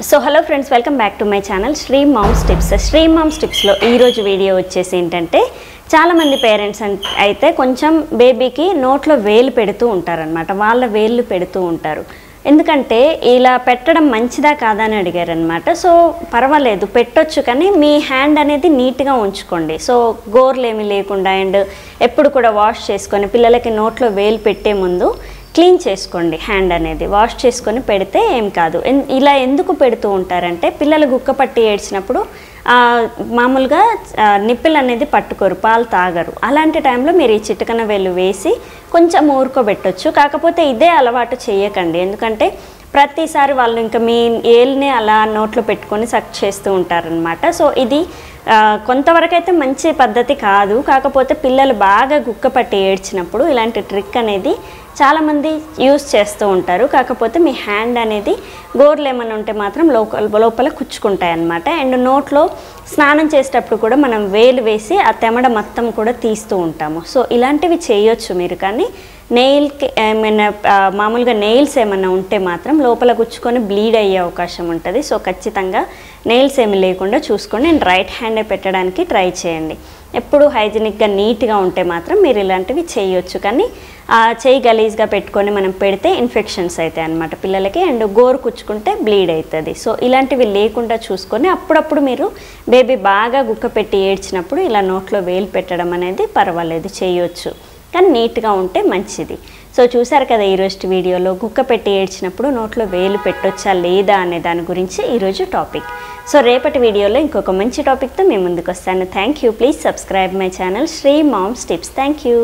So hello friends, welcome back to my channel Sri moms tips. Sri moms టిప్స్లో ఈరోజు video వచ్చేసి ఏంటంటే, చాలామంది పేరెంట్స్ అయితే కొంచెం బేబీకి నోట్లో వేలు పెడుతూ ఉంటారనమాట. వాళ్ళ వేళ్ళు పెడుతూ ఉంటారు. ఎందుకంటే ఇలా పెట్టడం మంచిదా కాదా అని అడిగారనమాట. సో పర్వాలేదు, పెట్టొచ్చు, కానీ మీ హ్యాండ్ అనేది నీట్గా ఉంచుకోండి. సో గోర్లు ఏమీ లేకుండా అండ్ ఎప్పుడు కూడా వాష్ చేసుకొని పిల్లలకి నోట్లో వేలు పెట్టే ముందు క్లీన్ చేసుకోండి. హ్యాండ్ అనేది వాష్ చేసుకొని పెడితే ఏం కాదు. ఇలా ఎందుకు పెడుతూ ఉంటారంటే, పిల్లలు గుక్క పట్టి ఏడ్చినప్పుడు మామూలుగా నిప్పులు అనేది పట్టుకోరు, పాలు తాగరు. అలాంటి టైంలో మీరు ఈ చిటికన వేలు వేసి కొంచెం ఊరుకోబెట్టొచ్చు. కాకపోతే ఇదే అలవాటు చేయకండి, ఎందుకంటే ప్రతిసారి వాళ్ళు ఇంకా మీ ఏల్ని అలా నోట్లో పెట్టుకొని సక్ చేస్తూ ఉంటారనమాట. సో ఇది కొంతవరకు అయితే మంచి పద్ధతి కాదు. కాకపోతే పిల్లలు బాగా గుక్క పట్టి ఏడ్చినప్పుడు ఇలాంటి ట్రిక్ అనేది చాలామంది యూస్ చేస్తూ ఉంటారు. కాకపోతే మీ హ్యాండ్ అనేది గోర్లు ఏమైనా ఉంటే మాత్రం లోపల కుచ్చుకుంటాయి అన్నమాట. అండ్ నోట్లో స్నానం చేసేటప్పుడు కూడా మనం వేలు వేసి ఆ తెమడ మొత్తం కూడా తీస్తూ ఉంటాము. సో ఇలాంటివి చేయొచ్చు మీరు, కానీ నెయిల్కి ఏమైనా మామూలుగా నెయిల్స్ ఏమైనా ఉంటే మాత్రం లోపల గుచ్చుకొని బ్లీడ్ అయ్యే అవకాశం ఉంటుంది. సో ఖచ్చితంగా నెయిల్స్ ఏమి లేకుండా చూసుకోండి. అండ్ రైట్ హ్యాండే పెట్టడానికి ట్రై చేయండి. ఎప్పుడు హైజీనిక్గా నీట్గా ఉంటే మాత్రం మీరు ఇలాంటివి చేయొచ్చు, కానీ చేయి గలీజ్గా పెట్టుకొని మనం పెడితే ఇన్ఫెక్షన్స్ అవుతాయి అన్నమాట పిల్లలకి. అండ్ గోరు కుచ్చుకుంటే బ్లీడ్ అవుతుంది. సో ఇలాంటివి లేకుండా చూసుకొని అప్పుడప్పుడు మీరు బేబీ బాగా గుక్క పెట్టి ఏడ్చినప్పుడు ఇలా నోట్లో వేలు పెట్టడం అనేది పర్వాలేదు, చేయొచ్చు, కానీ నీట్గా ఉంటే మంచిది. సో చూసారు కదా ఈరోజు వీడియోలో గుక్క పెట్టి ఏడ్చినప్పుడు నోట్లో వేలు పెట్టొచ్చా లేదా అనే దాని గురించి ఈరోజు టాపిక్. సో రేపటి వీడియోలో ఇంకొక మంచి టాపిక్తో మేము ముందుకు వస్తాను. Thank you. Please subscribe my channel Sri moms tips. Thank you.